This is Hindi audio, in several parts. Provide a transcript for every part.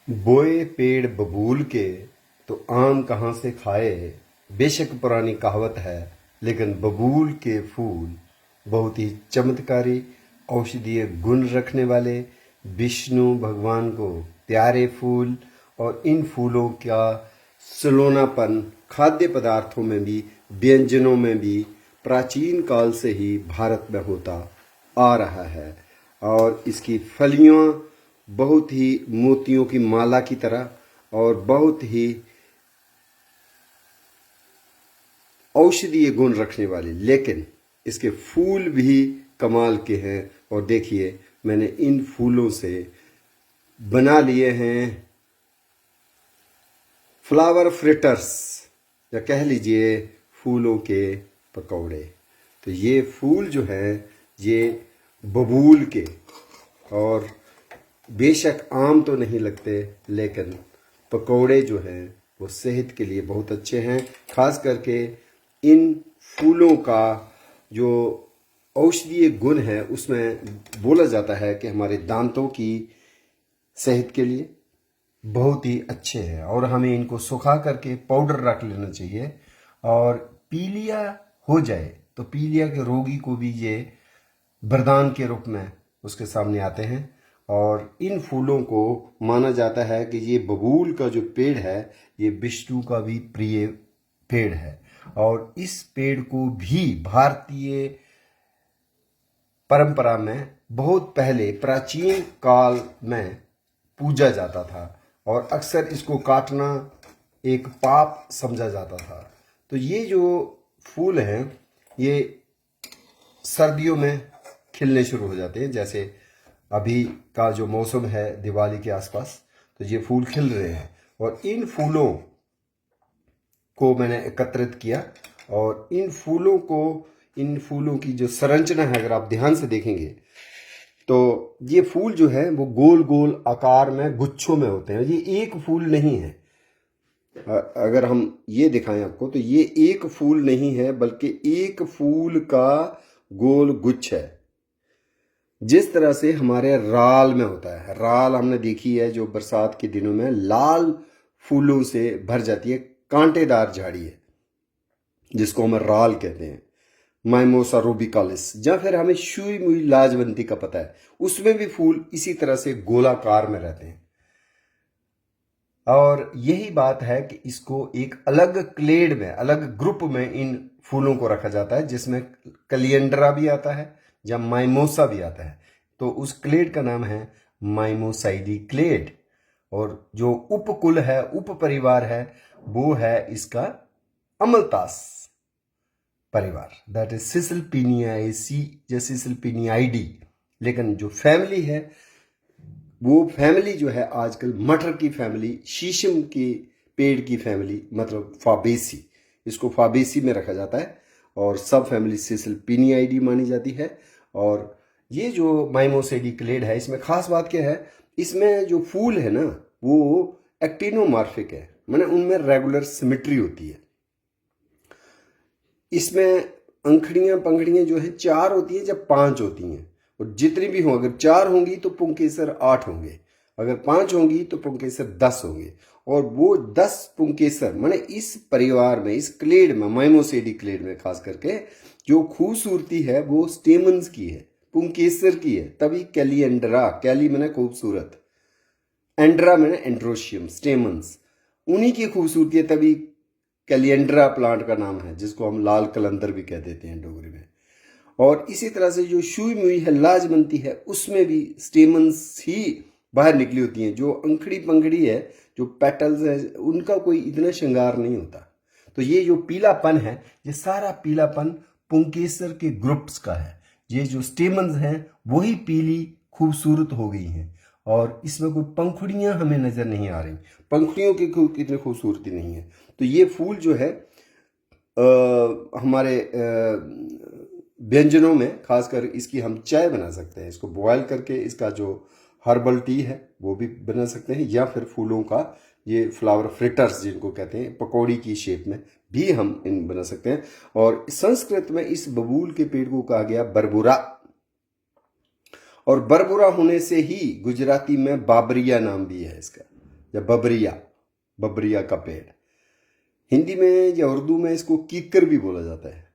बोए पेड़ बबूल के तो आम कहाँ से खाए। बेशक पुरानी कहावत है, लेकिन बबूल के फूल बहुत ही चमत्कारी औषधीय गुण रखने वाले विष्णु भगवान को प्यारे फूल और इन फूलों का सलोनापन खाद्य पदार्थों में भी व्यंजनों में भी प्राचीन काल से ही भारत में होता आ रहा है। और इसकी फलियां बहुत ही मोतियों की माला की तरह और बहुत ही औषधीय गुण रखने वाले, लेकिन इसके फूल भी कमाल के हैं। और देखिए, मैंने इन फूलों से बना लिए हैं फ्लावर फ्रिटर्स, या कह लीजिए फूलों के पकौड़े। तो ये फूल जो हैं ये बबूल के, और बेशक आम तो नहीं लगते, लेकिन पकौड़े जो हैं वो सेहत के लिए बहुत अच्छे हैं। खास करके इन फूलों का जो औषधीय गुण है उसमें बोला जाता है कि हमारे दांतों की सेहत के लिए बहुत ही अच्छे हैं, और हमें इनको सुखा करके पाउडर रख लेना चाहिए। और पीलिया हो जाए तो पीलिया के रोगी को भी ये वरदान के रूप में उसके सामने आते हैं। और इन फूलों को माना जाता है कि ये बबूल का जो पेड़ है ये विष्णु का भी प्रिय पेड़ है, और इस पेड़ को भी भारतीय परंपरा में बहुत पहले प्राचीन काल में पूजा जाता था, और अक्सर इसको काटना एक पाप समझा जाता था। तो ये जो फूल हैं ये सर्दियों में खिलने शुरू हो जाते हैं, जैसे अभी का जो मौसम है दिवाली के आसपास, तो ये फूल खिल रहे हैं। और इन फूलों को मैंने एकत्रित किया, और इन फूलों की जो संरचना है अगर आप ध्यान से देखेंगे तो ये फूल जो है वो गोल गोल आकार में गुच्छों में होते हैं। ये एक फूल नहीं है। अगर हम ये दिखाएं आपको तो ये एक फूल नहीं है, बल्कि एक फूल का गोल गुच्छ है। जिस तरह से हमारे राल में होता है, राल हमने देखी है जो बरसात के दिनों में लाल फूलों से भर जाती है, कांटेदार झाड़ी है जिसको हम राल कहते हैं, माइमोसा रूबिकालिस। या फिर हमें शुई मुई लाजवंती का पता है, उसमें भी फूल इसी तरह से गोलाकार में रहते हैं। और यही बात है कि इसको एक अलग क्लेड में, अलग ग्रुप में इन फूलों को रखा जाता है, जिसमें कलियंड्रा भी आता है या माइमोसा भी आता है। तो उस क्लेड का नाम है माइमोसाइडी क्लेड, और जो उपकुल है, उप परिवार है, वो है इसका अमलतास परिवार, दैट इज सिसिलपिनियासी या सिसिलपिनियाइडी। लेकिन जो फैमिली है वो फैमिली जो है आजकल मटर की फैमिली, शीशम के पेड़ की फैमिली, मतलब फाबेसी, इसको फाबेसी में रखा जाता है, और सब फैमिली सिसिलपिनियाइडी मानी जाती है। और ये जो माइमोसेडी क्लेड है, इसमें खास बात क्या है, इसमें जो फूल है ना वो एक्टिनोमार्फिक है, माने उनमें रेगुलर सिमेट्री होती है। इसमें अंखड़ियां पंखड़ियां जो है 4 होती है जब 5 होती हैं, और जितनी भी हों, अगर 4 होंगी तो पुंकेसर 8 होंगे, अगर 5 होंगी तो पुंकेसर 10 होंगे। और वो 10 पुंकेसर माने इस परिवार में, इस क्लेड में, माइमोसेडी क्लेड में खास करके जो खूबसूरती है वो स्टेमन्स की है, पुंकेसर की है। तभी कैलिएंड्रा, कैली मैंने खूबसूरत, एंड्रा मैंने एंड्रोशियम, स्टेमन्स, उन्हीं की खूबसूरती है। तभी कैलिएंड्रा प्लांट का नाम है, जिसको हम लाल कलंदर भी कह देते हैं डोगरी में। और इसी तरह से जो शुई मुई है, लाजवंती है, उसमें भी स्टेमन्स ही बाहर निकली होती हैं। जो अंखड़ी पंखड़ी है, जो पेटल्स है, उनका कोई इतना श्रृंगार नहीं होता। तो ये जो पीलापन है, ये सारा पीलापन पुंकेसर के ग्रुप्स का है। ये जो स्टेमन्स हैं वही पीली खूबसूरत हो गई हैं, और इसमें कोई पंखुड़ियां हमें नजर नहीं आ रही, पंखुड़ियों की कितनी खूबसूरती नहीं है। तो ये फूल जो है हमारे व्यंजनों में, खासकर इसकी हम चाय बना सकते हैं, इसको बॉयल करके इसका जो हर्बल टी है वो भी बना सकते हैं, या फिर फूलों का ये फ्लावर फ्रिटर्स जिनको कहते हैं, पकौड़ी की शेप में भी हम इन बना सकते हैं। और संस्कृत में इस बबूल के पेड़ को कहा गया बरबुरा, और बरबुरा होने से ही गुजराती में बाबरिया नाम भी है इसका। या बबरिया, बबरिया का पेड़। हिंदी में या उर्दू में इसको कीकर भी बोला जाता है।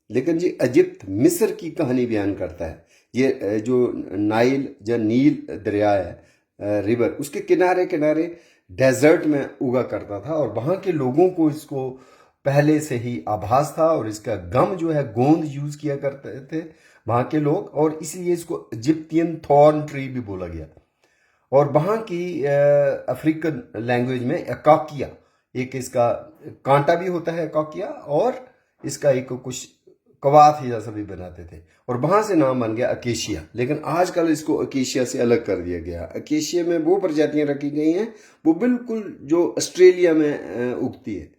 लेकिन ये इजिप्ट मिस्र की कहानी बयान करता है। ये जो नाइल या नील दरिया है, रिवर, उसके किनारे किनारे डेजर्ट में उगा करता था और वहाँ के लोगों को इसको पहले से ही आभास था और इसका गम जो है गोंद यूज किया करते थे वहाँ के लोग, और इसलिए इसको इजिप्टियन थॉर्न ट्री भी बोला गया। और वहाँ की अफ्रीकन लैंग्वेज में अकाकिया, एक इसका कांटा भी होता है अकाकिया, और इसका एक कुछ कवाथ जैसा भी बनाते थे, और वहां से नाम बन गया अकेशिया। लेकिन आजकल इसको अकेशिया से अलग कर दिया गया। अकेशिया में वो प्रजातियां रखी गई हैं वो बिल्कुल जो ऑस्ट्रेलिया में उगती है,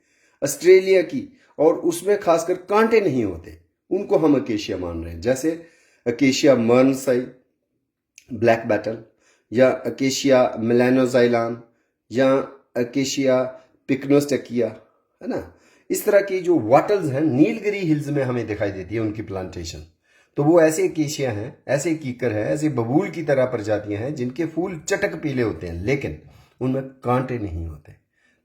ऑस्ट्रेलिया की, और उसमें खासकर कांटे नहीं होते, उनको हम अकेशिया मान रहे हैं। जैसे अकेशिया मर्नसाई, ब्लैक बैटल, या अकेशिया मेलानोजाइलान, या अकेशिया पिक्नोस्टेकिया, है ना। इस तरह की जो वाटल्स हैं नीलगिरी हिल्स में हमें दिखाई देती है उनकी प्लांटेशन। तो वो ऐसे अकेशिया हैं, ऐसे कीकर हैं, ऐसे बबूल की तरह प्रजातियां हैं जिनके फूल चटक पीले होते हैं लेकिन उनमें कांटे नहीं होते,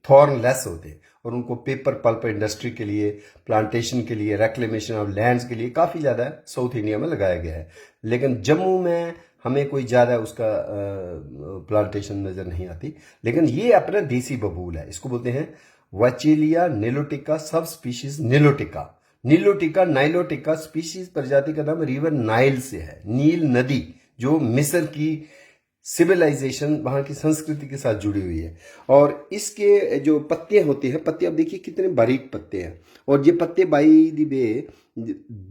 थॉर्न लेस होते, और उनको पेपर पल्प इंडस्ट्री के लिए, प्लांटेशन के लिए, रेक्लेमेशन ऑफ लैंड्स के लिए काफ़ी ज़्यादा साउथ इंडिया में लगाया गया है। लेकिन जम्मू में हमें कोई ज़्यादा उसका प्लांटेशन नज़र नहीं आती। लेकिन ये अपना देसी बबूल है, इसको बोलते हैं वाचेलिया निलोटिका, सब स्पीशीज निलोटिका। निलोटिका नाइलोटिका स्पीशीज प्रजाति का नाम रिवर नाइल से है, नील नदी, जो मिस्र की सिविलाइजेशन, वहां की संस्कृति के साथ जुड़ी हुई है। और इसके जो पत्ते होते हैं, पत्ते आप देखिए कितने बारीक पत्ते हैं, और ये पत्ते बाई दी वे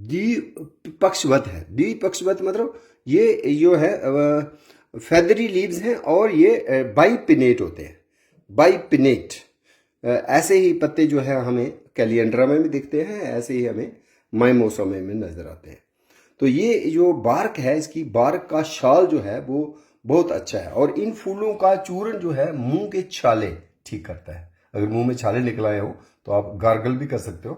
द्विपक्षवत है। द्विपक्षवत मतलब ये जो है फेदरी लीव्स हैं और ये बाइपिनेट होते हैं, बाइपिनेट। ऐसे ही पत्ते जो है हमें कैलियंड्रा में भी दिखते हैं, ऐसे ही हमें माइमोसा में नजर आते हैं। तो ये जो बार्क है, इसकी बार्क का शाल जो है वो बहुत अच्छा है, और इन फूलों का चूर्ण जो है मुंह के छाले ठीक करता है। अगर मुंह में छाले निकल आए हो तो आप गार्गल भी कर सकते हो।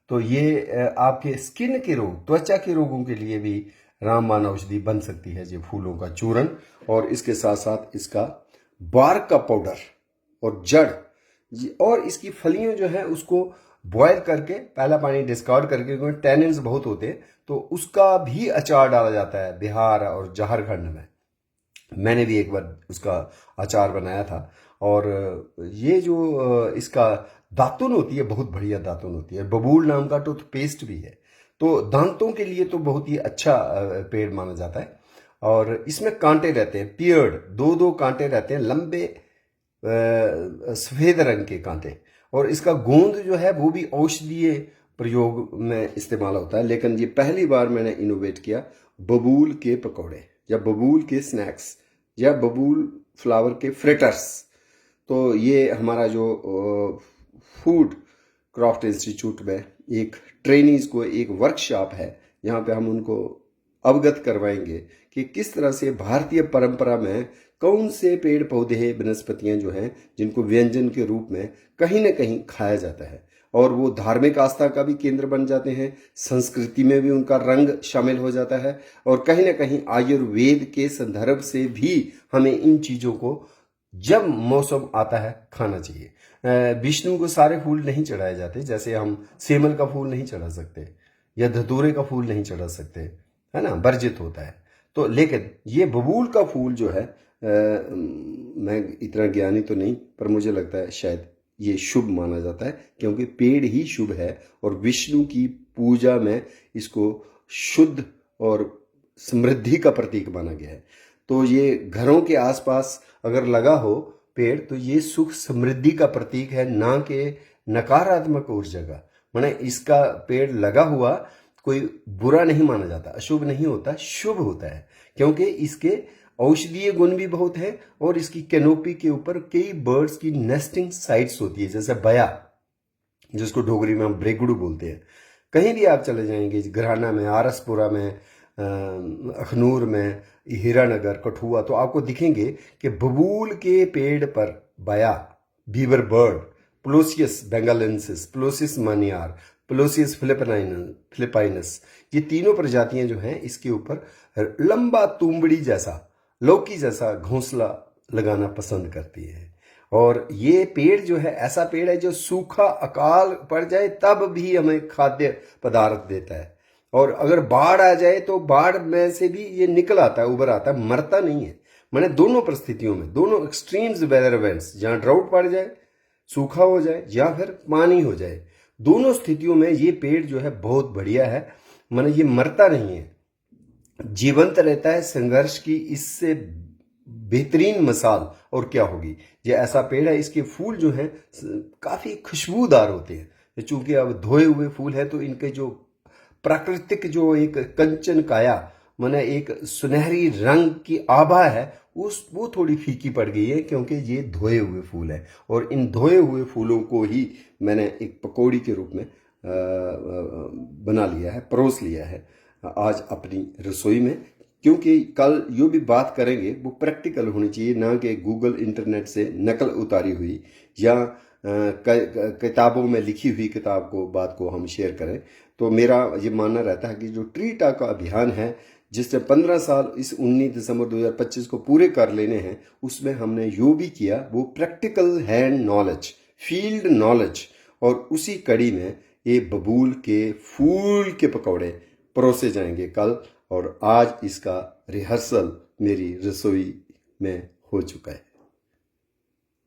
तो ये आपके स्किन के रोग, त्वचा के रोगों के लिए भी रामबाण औषधि बन सकती है, ये फूलों का चूर्ण। और इसके साथ साथ इसका बार्क का पाउडर और जड़, और इसकी फलियां जो है उसको बॉयल करके, पहला पानी डिस्कार्ड करके, क्योंकि टैनिन्स बहुत होते हैं, तो उसका भी अचार डाला जाता है बिहार और झारखंड में। मैंने भी एक बार उसका अचार बनाया था। और ये जो इसका दातुन होती है, बहुत बढ़िया दातुन होती है। बबूल नाम का टूथपेस्ट भी है, तो दांतों के लिए तो बहुत ही अच्छा पेड़ माना जाता है। और इसमें कांटे रहते हैं, पियर्ड, दो दो कांटे रहते हैं, लंबे सफेद रंग के कांटे। और इसका गोंद जो है वो भी औषधीय प्रयोग में इस्तेमाल होता है। लेकिन ये पहली बार मैंने इनोवेट किया बबूल के पकौड़े, या बबूल के स्नैक्स, या बबूल फ्लावर के फ्रिटर्स। तो ये हमारा जो फूड क्राफ्ट इंस्टीट्यूट में एक ट्रेनीज को एक वर्कशॉप है, यहाँ पे हम उनको अवगत करवाएंगे कि किस तरह से भारतीय परंपरा में कौन से पेड़ पौधे वनस्पतियां जो हैं जिनको व्यंजन के रूप में कहीं ना कहीं खाया जाता है, और वो धार्मिक आस्था का भी केंद्र बन जाते हैं, संस्कृति में भी उनका रंग शामिल हो जाता है, और कहीं ना कहीं आयुर्वेद के संदर्भ से भी हमें इन चीज़ों को जब मौसम आता है खाना चाहिए। विष्णु को सारे फूल नहीं चढ़ाए जाते, जैसे हम सेमल का फूल नहीं चढ़ा सकते या धतूरे का फूल नहीं चढ़ा सकते, है ना, वर्जित होता है। तो लेकिन ये बबूल का फूल जो है, मैं इतना ज्ञानी तो नहीं, पर मुझे लगता है शायद ये शुभ माना जाता है, क्योंकि पेड़ ही शुभ है और विष्णु की पूजा में इसको शुद्ध और समृद्धि का प्रतीक माना गया है। तो ये घरों के आसपास अगर लगा हो पेड़, तो ये सुख समृद्धि का प्रतीक है, ना कि नकारात्मक ऊर्जा का। माने इसका पेड़ लगा हुआ कोई बुरा नहीं माना जाता, अशुभ नहीं होता, शुभ होता है, क्योंकि इसके औषधीय गुण भी बहुत है, और इसकी कैनोपी के ऊपर कई बर्ड्स की नेस्टिंग साइट्स होती है, जैसे बया, जिसको डोगरी में हम ब्रेगुड़ू बोलते हैं। कहीं भी आप चले जाएंगे, घराना में, आरसपुरा में, अखनूर में, हीरानगर, कठुआ, तो आपको दिखेंगे कि बबूल के पेड़ पर बया, बीवर बर्ड, प्लोसियस बेंगालेंसिस, प्लोसिस मानियार, प्लोसियस फिलिपाइनस, ये तीनों प्रजातियां जो हैं इसके ऊपर लंबा तुंबड़ी जैसा, लौकी जैसा घोंसला लगाना पसंद करती है। और ये पेड़ जो है ऐसा पेड़ है जो सूखा अकाल पड़ जाए तब भी हमें खाद्य पदार्थ देता है, और अगर बाढ़ आ जाए तो बाढ़ में से भी ये निकल आता है, उभर आता है, मरता नहीं है। मैंने दोनों परिस्थितियों में, दोनों एक्सट्रीम्स वेदर इवेंट्स, जहाँ ड्राउट पड़ जाए, सूखा हो जाए या फिर पानी हो जाए, दोनों स्थितियों में ये पेड़ जो है बहुत बढ़िया है। माने ये मरता नहीं है, जीवंत रहता है। संघर्ष की इससे बेहतरीन मिसाल और क्या होगी। ये ऐसा पेड़ है, इसके फूल जो हैं काफ़ी खुशबूदार होते हैं। चूंकि अब धोए हुए फूल है तो इनके जो प्राकृतिक जो एक कंचन काया, माने एक सुनहरी रंग की आभा है, वो थोड़ी फीकी पड़ गई है क्योंकि ये धोए हुए फूल है। और इन धोए हुए फूलों को ही मैंने एक पकौड़ी के रूप में बना लिया है, परोस लिया है आज अपनी रसोई में। क्योंकि कल जो भी बात करेंगे वो प्रैक्टिकल होनी चाहिए, ना कि गूगल इंटरनेट से नकल उतारी हुई या किताबों में लिखी हुई बात को हम शेयर करें। तो मेरा ये मानना रहता है कि जो ट्री टाक का अभियान है, जिससे 15 साल इस 19 दिसंबर 2025 को पूरे कर लेने हैं, उसमें हमने जो भी किया वो practical hand knowledge, field knowledge, और उसी कड़ी में ये बबूल के फूल के पकौड़े परोसे जाएंगे कल। और आज इसका रिहर्सल मेरी रसोई में हो चुका है।